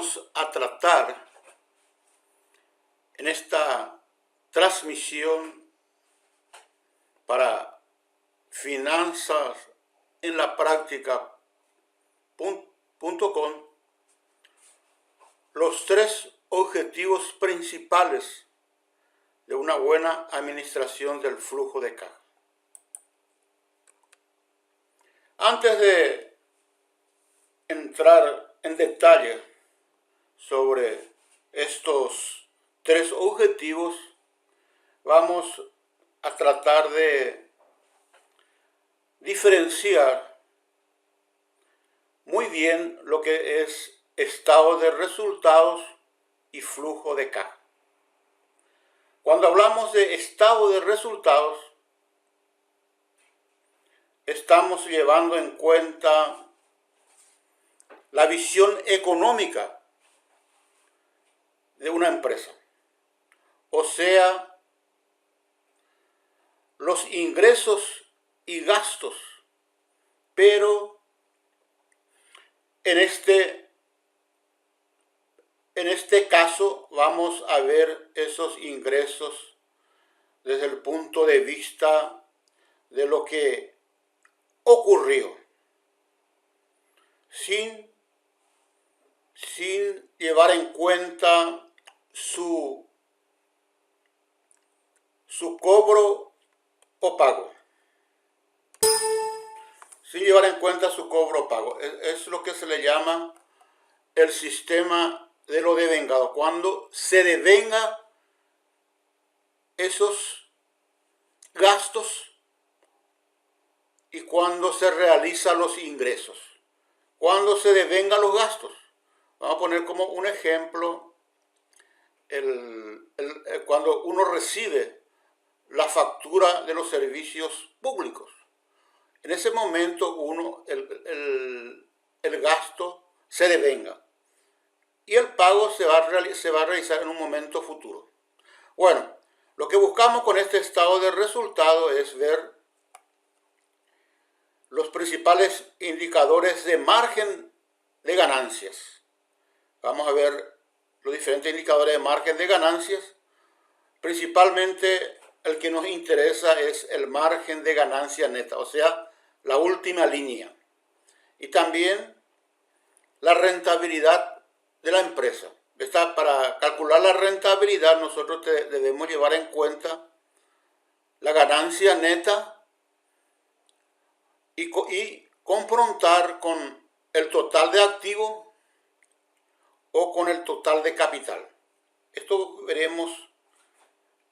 vamos a tratar en esta transmisión para finanzas en la práctica.com los 3 objetivos principales de una buena administración del flujo de caja. Antes de entrar en detalle sobre estos 3 objetivos, vamos a tratar de diferenciar muy bien lo que es estado de resultados y flujo de caja. Cuando hablamos de estado de resultados, estamos llevando en cuenta la visión económica de una empresa, o sea, los ingresos y gastos, pero en este caso vamos a ver esos ingresos desde el punto de vista de lo que ocurrió, sin llevar en cuenta su cobro o pago. Sin llevar en cuenta su cobro o pago. Es lo que se le llama el sistema de lo devengado. Cuando se devenga esos gastos y cuando se realizan los ingresos. Cuando se devengan los gastos. Vamos a poner como un ejemplo cuando uno recibe la factura de los servicios públicos. En ese momento el gasto se devenga y el pago se va a realizar en un momento futuro. Bueno, lo que buscamos con este estado de resultado es ver los principales indicadores de margen de ganancias. Vamos a ver los diferentes indicadores de margen de ganancias. Principalmente el que nos interesa es el margen de ganancia neta, o sea, la última línea. Y también la rentabilidad de la empresa. Para calcular la rentabilidad nosotros debemos llevar en cuenta la ganancia neta y confrontar con el total de activo o con el total de capital. Esto veremos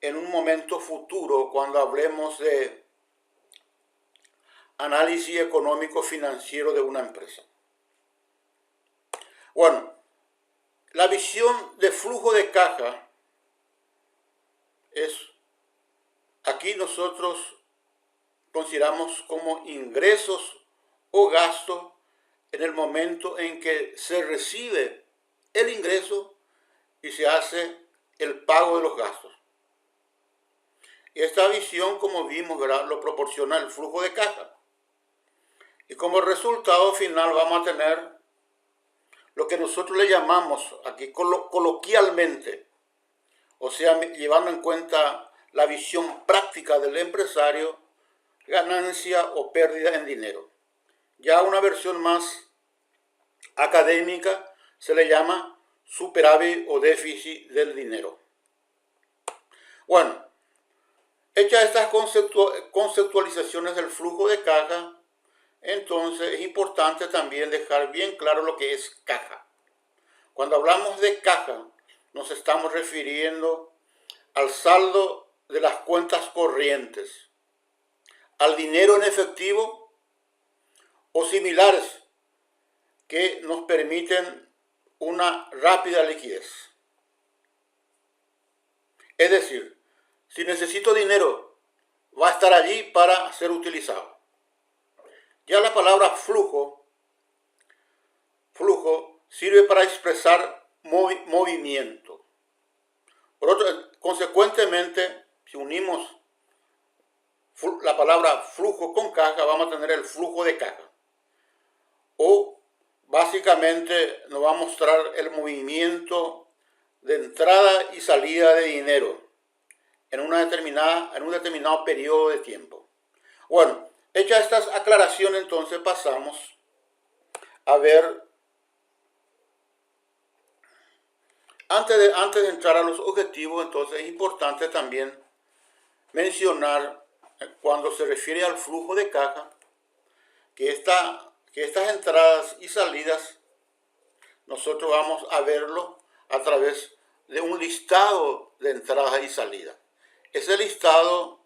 en un momento futuro cuando hablemos de análisis económico financiero de una empresa. Bueno, la visión de flujo de caja es, aquí nosotros consideramos como ingresos o gastos en el momento en que se recibe el ingreso y se hace el pago de los gastos. Y esta visión, como vimos, ¿verdad?, lo proporciona el flujo de caja. Y como resultado final vamos a tener lo que nosotros le llamamos aquí coloquialmente, o sea, llevando en cuenta la visión práctica del empresario, ganancia o pérdida en dinero. Ya una versión más académica se le llama superávit o déficit del dinero. Bueno, hechas estas conceptualizaciones del flujo de caja, entonces es importante también dejar bien claro lo que es caja. Cuando hablamos de caja, nos estamos refiriendo al saldo de las cuentas corrientes, al dinero en efectivo o similares que nos permiten una rápida liquidez. Es decir, si necesito dinero, va a estar allí para ser utilizado. Ya la palabra flujo sirve para expresar movimiento. Consecuentemente, si unimos la palabra flujo con caja, vamos a tener el flujo de caja. O básicamente nos va a mostrar el movimiento de entrada y salida de dinero en un determinado periodo de tiempo. Bueno, hecha estas aclaraciones, entonces pasamos a ver, antes de entrar a los objetivos, entonces es importante también mencionar, cuando se refiere al flujo de caja, que estas entradas y salidas nosotros vamos a verlo a través de un listado de entradas y salidas. Ese listado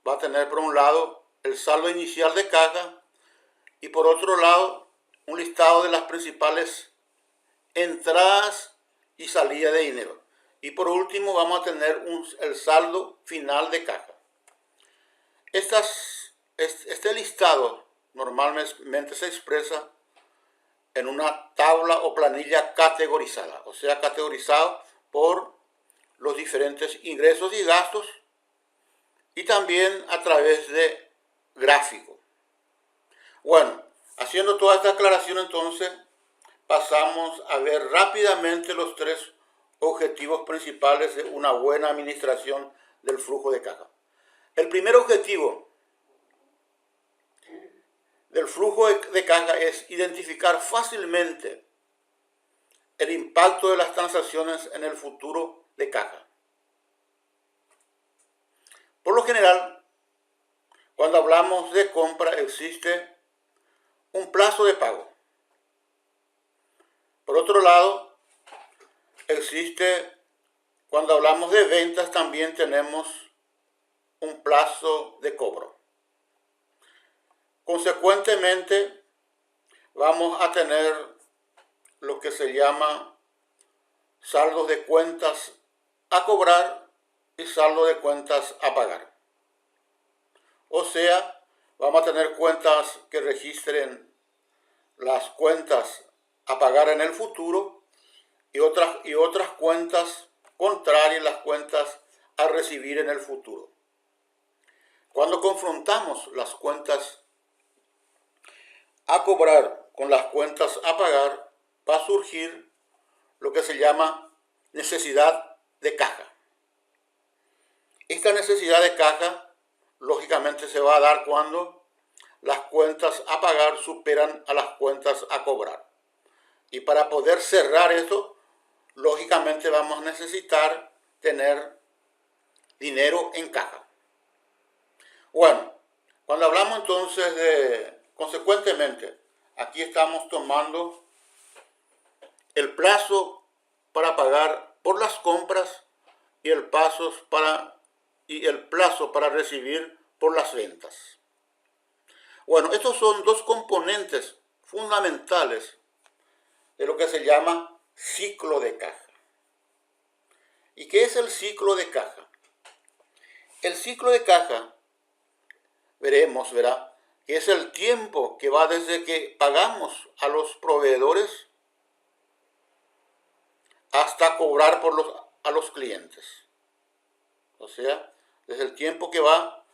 va a tener por un lado el saldo inicial de caja y por otro lado un listado de las principales entradas y salidas de dinero. Y por último vamos a tener el saldo final de caja. Este listado normalmente se expresa en una tabla o planilla categorizada, o sea, categorizado por los diferentes ingresos y gastos y también a través de gráfico. Bueno, haciendo toda esta aclaración, entonces pasamos a ver rápidamente los tres objetivos principales de una buena administración del flujo de caja. El primer objetivo del flujo de caja es identificar fácilmente el impacto de las transacciones en el futuro de caja. Por lo general, cuando hablamos de compra existe un plazo de pago. Por otro lado, cuando hablamos de ventas también tenemos un plazo de cobro. Consecuentemente, vamos a tener lo que se llama saldos de cuentas a cobrar y saldo de cuentas a pagar. O sea, vamos a tener cuentas que registren las cuentas a pagar en el futuro y otras cuentas contrarias, las cuentas a recibir en el futuro. Cuando confrontamos las cuentas a cobrar con las cuentas a pagar, va a surgir lo que se llama necesidad de caja. Esta necesidad de caja, lógicamente, se va a dar cuando las cuentas a pagar superan a las cuentas a cobrar. Y para poder cerrar esto, lógicamente vamos a necesitar tener dinero en caja. Bueno, cuando hablamos entonces consecuentemente, aquí estamos tomando el plazo para pagar por las compras y el plazo para recibir por las ventas. Bueno, estos son dos componentes fundamentales de lo que se llama ciclo de caja. ¿Y qué es el ciclo de caja? El ciclo de caja, verá, que es el tiempo que va desde que pagamos a los proveedores hasta cobrar a los clientes. O sea, desde el tiempo que va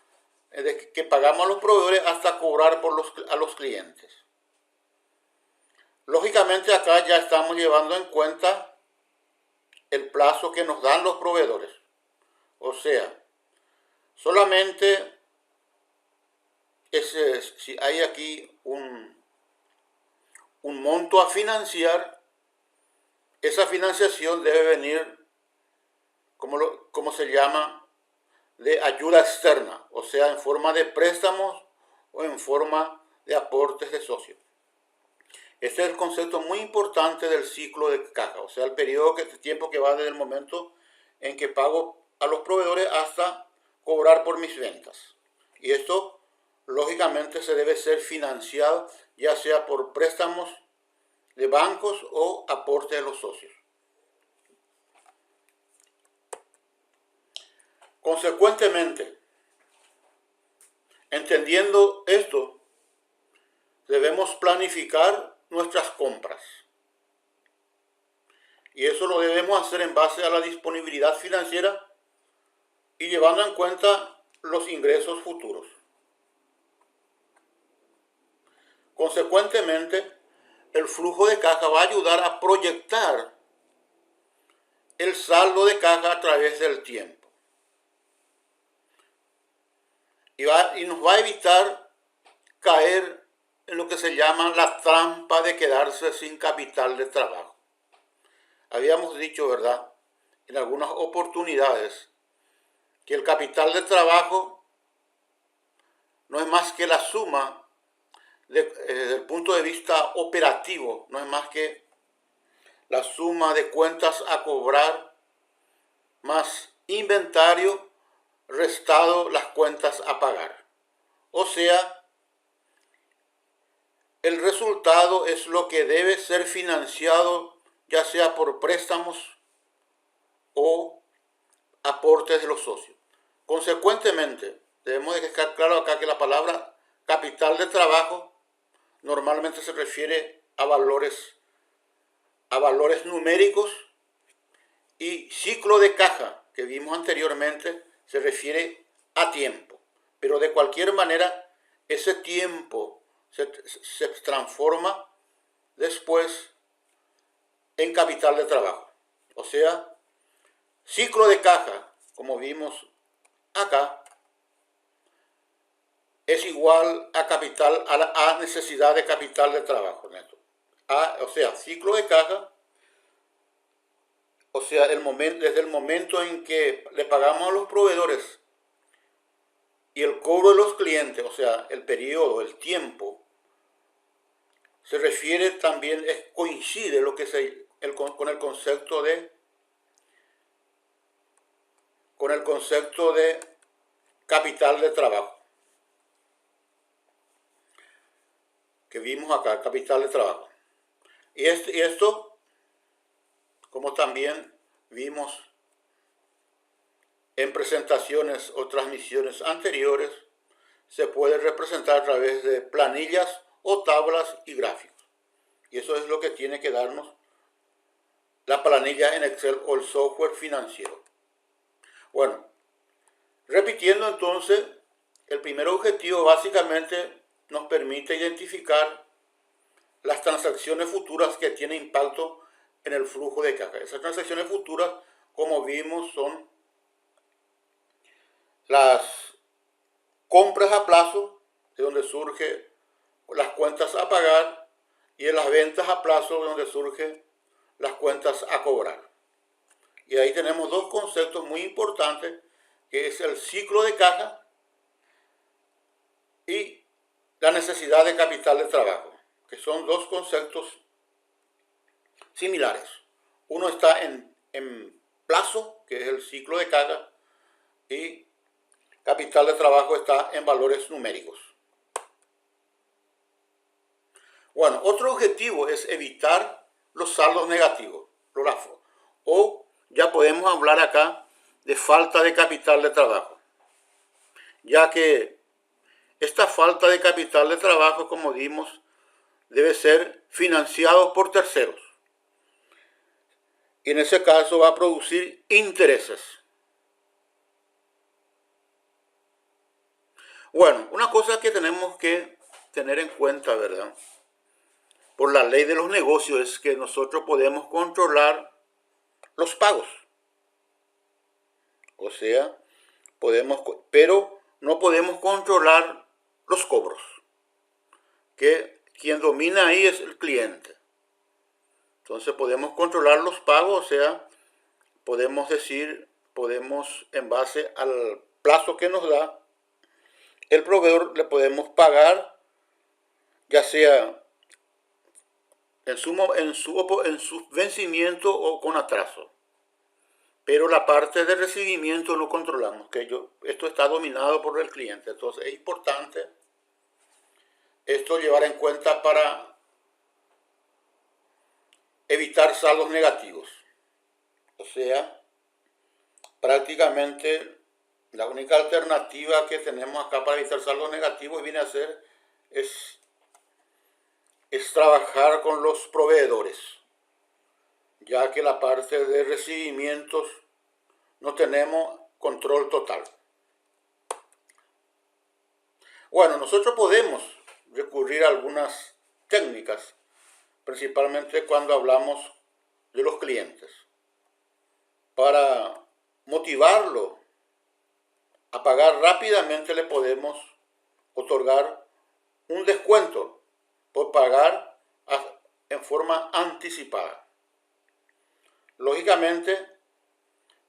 desde que pagamos a los proveedores hasta cobrar a los clientes. Lógicamente acá ya estamos llevando en cuenta el plazo que nos dan los proveedores. O sea, solamente si hay aquí un monto a financiar, esa financiación debe venir, como se llama, de ayuda externa, o sea, en forma de préstamos o en forma de aportes de socios. Este es el concepto muy importante del ciclo de caja, o sea, el periodo de tiempo que va desde el momento en que pago a los proveedores hasta cobrar por mis ventas. Y esto, lógicamente, se debe ser financiado, ya sea por préstamos de bancos o aporte de los socios. Consecuentemente, entendiendo esto, debemos planificar nuestras compras. Y eso lo debemos hacer en base a la disponibilidad financiera y llevando en cuenta los ingresos futuros. Consecuentemente, el flujo de caja va a ayudar a proyectar el saldo de caja a través del tiempo. Y nos va a evitar caer en lo que se llama la trampa de quedarse sin capital de trabajo. Habíamos dicho, ¿verdad?, en algunas oportunidades, que el capital de trabajo no es más que la suma, desde el punto de vista operativo, no es más que la suma de cuentas a cobrar más inventario restado las cuentas a pagar. O sea, el resultado es lo que debe ser financiado, ya sea por préstamos o aportes de los socios. Consecuentemente, debemos dejar claro acá que la palabra capital de trabajo normalmente se refiere a valores numéricos, y ciclo de caja, que vimos anteriormente, se refiere a tiempo. Pero de cualquier manera, ese tiempo se transforma después en capital de trabajo. O sea, ciclo de caja, como vimos acá, es igual a capital, a necesidad de capital de trabajo neto. O sea, ciclo de caja, o sea, desde el momento en que le pagamos a los proveedores y el cobro de los clientes, o sea, el periodo, el tiempo, se refiere también, coincide con el concepto de capital de trabajo que vimos acá, capital de trabajo. Y esto, como también vimos en presentaciones o transmisiones anteriores, se puede representar a través de planillas o tablas y gráficos. Y eso es lo que tiene que darnos la planilla en Excel o el software financiero. Bueno, repitiendo entonces, el primer objetivo básicamente nos permite identificar las transacciones futuras que tienen impacto en el flujo de caja. Esas transacciones futuras, como vimos, son las compras a plazo, de donde surgen las cuentas a pagar, y en las ventas a plazo, de donde surgen las cuentas a cobrar. Y ahí tenemos dos conceptos muy importantes, que es el ciclo de caja y la necesidad de capital de trabajo, que son dos conceptos similares. Uno está en plazo, que es el ciclo de caja, y capital de trabajo está en valores numéricos. Bueno, otro objetivo es evitar los saldos negativos, los LAFO, o ya podemos hablar acá de falta de capital de trabajo, ya que esta falta de capital de trabajo, como vimos, debe ser financiado por terceros. Y en ese caso va a producir intereses. Bueno, una cosa que tenemos que tener en cuenta, ¿verdad?, por la ley de los negocios, es que nosotros podemos controlar los pagos. O sea, pero no podemos controlar los cobros, que quien domina ahí es el cliente. Entonces podemos controlar los pagos, o sea, podemos en base al plazo que nos da el proveedor, le podemos pagar, ya sea en su vencimiento o con atraso. Pero la parte de recibimiento no controlamos, esto está dominado por el cliente. Entonces es importante esto llevar en cuenta para evitar saldos negativos. O sea, prácticamente la única alternativa que tenemos acá para evitar saldos negativos viene a ser es trabajar con los proveedores, ya que la parte de recibimientos no tenemos control total. Bueno, nosotros podemos recurrir a algunas técnicas principalmente cuando hablamos de los clientes, para motivarlo a pagar rápidamente le podemos otorgar un descuento por pagar en forma anticipada. Lógicamente,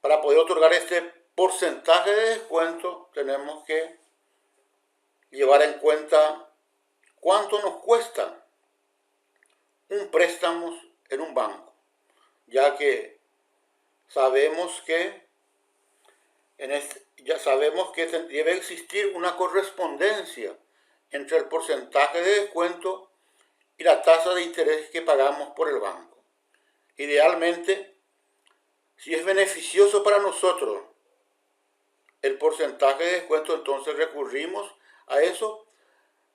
para poder otorgar este porcentaje de descuento, tenemos que llevar en cuenta cuánto nos cuesta un préstamo en un banco, ya que sabemos que debe existir una correspondencia entre el porcentaje de descuento y la tasa de interés que pagamos por el banco. Idealmente, si es beneficioso para nosotros el porcentaje de descuento, entonces recurrimos a eso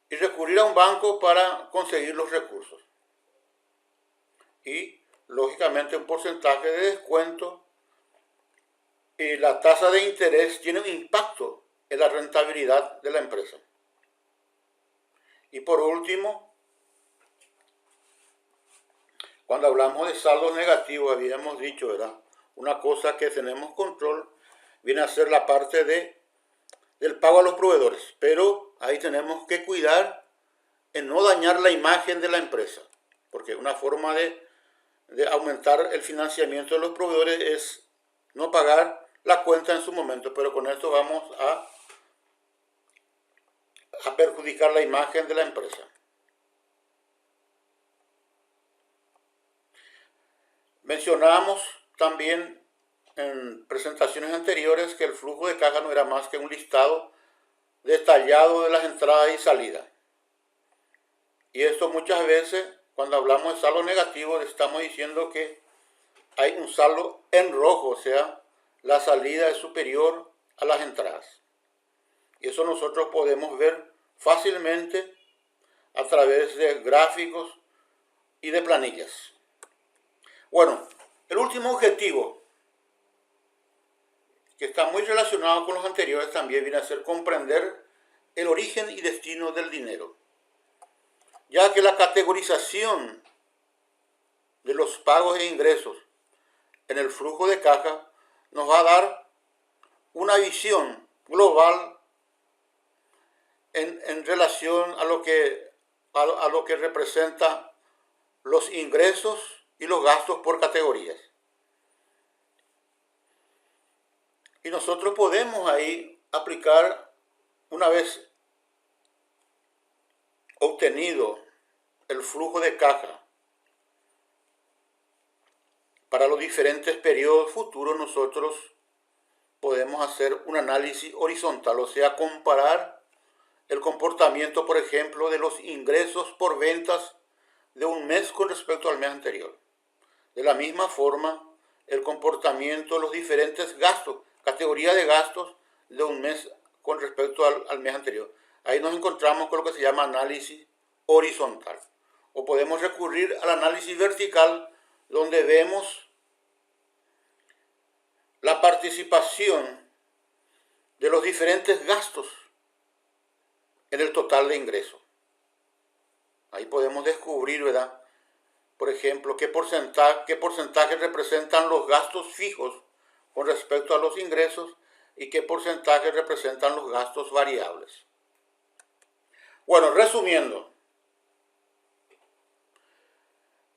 y recurrir a un banco para conseguir los recursos. Y, lógicamente, un porcentaje de descuento y la tasa de interés tiene un impacto en la rentabilidad de la empresa. Y por último, cuando hablamos de saldos negativos, habíamos dicho, ¿verdad? Una cosa que tenemos control viene a ser la parte del pago a los proveedores. Pero ahí tenemos que cuidar en no dañar la imagen de la empresa. Porque una forma de aumentar el financiamiento de los proveedores es no pagar la cuenta en su momento. Pero con esto vamos a perjudicar la imagen de la empresa. Mencionamos también en presentaciones anteriores que el flujo de caja no era más que un listado detallado de las entradas y salidas. Y esto muchas veces, cuando hablamos de saldo negativo, estamos diciendo que hay un saldo en rojo, o sea, la salida es superior a las entradas. Y eso nosotros podemos ver fácilmente a través de gráficos y de planillas. Bueno, el último objetivo, que está muy relacionado con los anteriores, también viene a ser comprender el origen y destino del dinero, ya que la categorización de los pagos e ingresos en el flujo de caja nos va a dar una visión global en relación a lo que representa los ingresos y los gastos por categorías. Y nosotros podemos ahí aplicar, una vez obtenido el flujo de caja para los diferentes periodos futuros, nosotros podemos hacer un análisis horizontal, o sea, comparar el comportamiento, por ejemplo, de los ingresos por ventas de un mes con respecto al mes anterior. De la misma forma, el comportamiento de los diferentes gastos, categoría de gastos de un mes con respecto al mes anterior. Ahí nos encontramos con lo que se llama análisis horizontal. O podemos recurrir al análisis vertical, donde vemos la participación de los diferentes gastos en el total de ingresos. Ahí podemos descubrir, ¿verdad? Por ejemplo, qué porcentaje representan los gastos fijos con respecto a los ingresos y qué porcentaje representan los gastos variables. Bueno, resumiendo,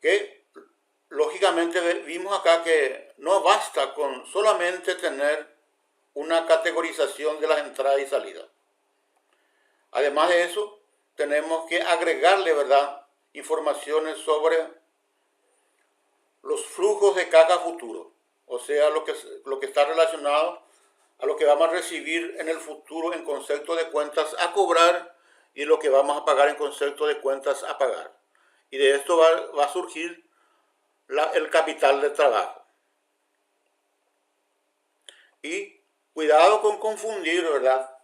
que lógicamente vimos acá que no basta con solamente tener una categorización de las entradas y salidas. Además de eso, tenemos que agregarle, ¿verdad?, informaciones sobre los flujos de caja futuro, o sea, lo que está relacionado a lo que vamos a recibir en el futuro en concepto de cuentas a cobrar y lo que vamos a pagar en concepto de cuentas a pagar. Y de esto va a surgir el capital de trabajo. Y cuidado con confundir, ¿verdad?,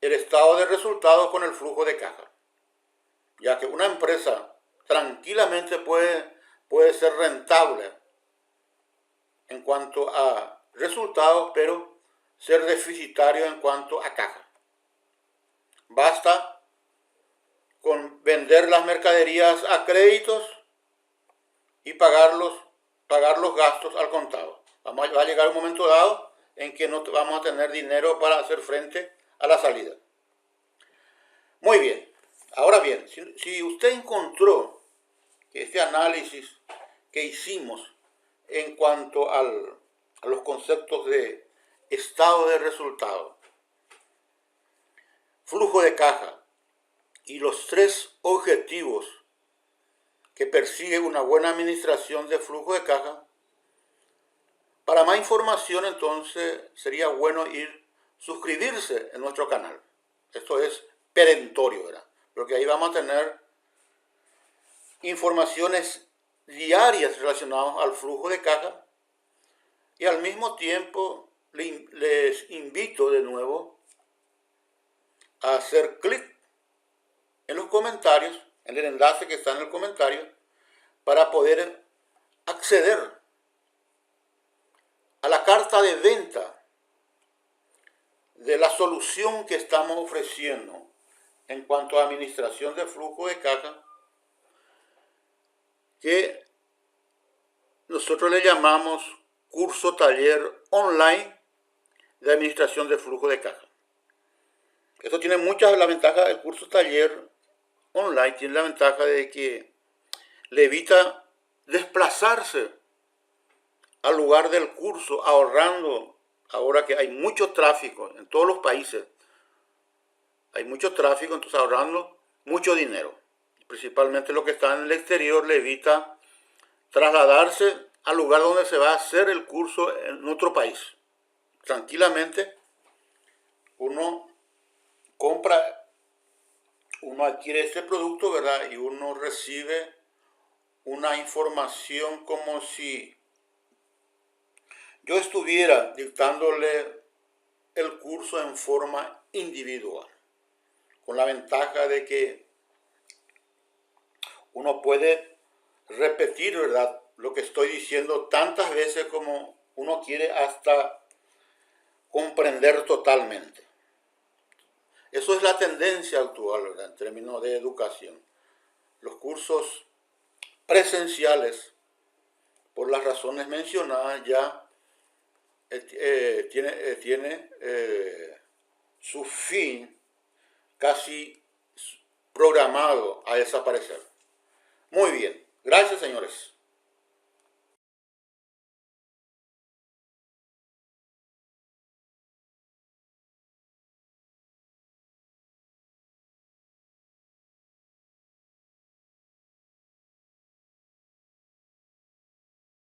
el estado de resultados con el flujo de caja, ya que una empresa tranquilamente puede ser rentable en cuanto a resultados, pero ser deficitario en cuanto a caja. Basta con vender las mercaderías a créditos y pagar los gastos al contado. Va a llegar un momento dado en que no vamos a tener dinero para hacer frente a la salida. Muy bien. Ahora bien, si usted encontró que este análisis que hicimos en cuanto a los conceptos de estado de resultado, flujo de caja y los 3 objetivos que persigue una buena administración de flujo de caja, para más información entonces sería bueno suscribirse en nuestro canal. Esto es perentorio, ¿verdad? Porque ahí vamos a tener informaciones diarias relacionadas al flujo de caja y al mismo tiempo les invito de nuevo a hacer clic en los comentarios, en el enlace que está en el comentario, para poder acceder a la carta de venta de la solución que estamos ofreciendo en cuanto a administración de flujo de caja, que nosotros le llamamos curso taller online de administración de flujo de caja. Esto tiene muchas de las ventajas del curso taller online, tiene la ventaja de que le evita desplazarse al lugar del curso, ahorrando, ahora que hay mucho tráfico en todos los países, hay mucho tráfico, entonces ahorrando mucho dinero. Principalmente los que están en el exterior le evita trasladarse al lugar donde se va a hacer el curso en otro país. Tranquilamente uno adquiere este producto, ¿verdad? Y uno recibe una información como si yo estuviera dictándole el curso en forma individual, con la ventaja de que uno puede repetir, ¿verdad?, lo que estoy diciendo tantas veces como uno quiere hasta comprender totalmente. Eso es la tendencia actual, ¿verdad?, en términos de educación. Los cursos presenciales, por las razones mencionadas, ya tiene su fin casi programado a desaparecer. Muy bien, gracias señores.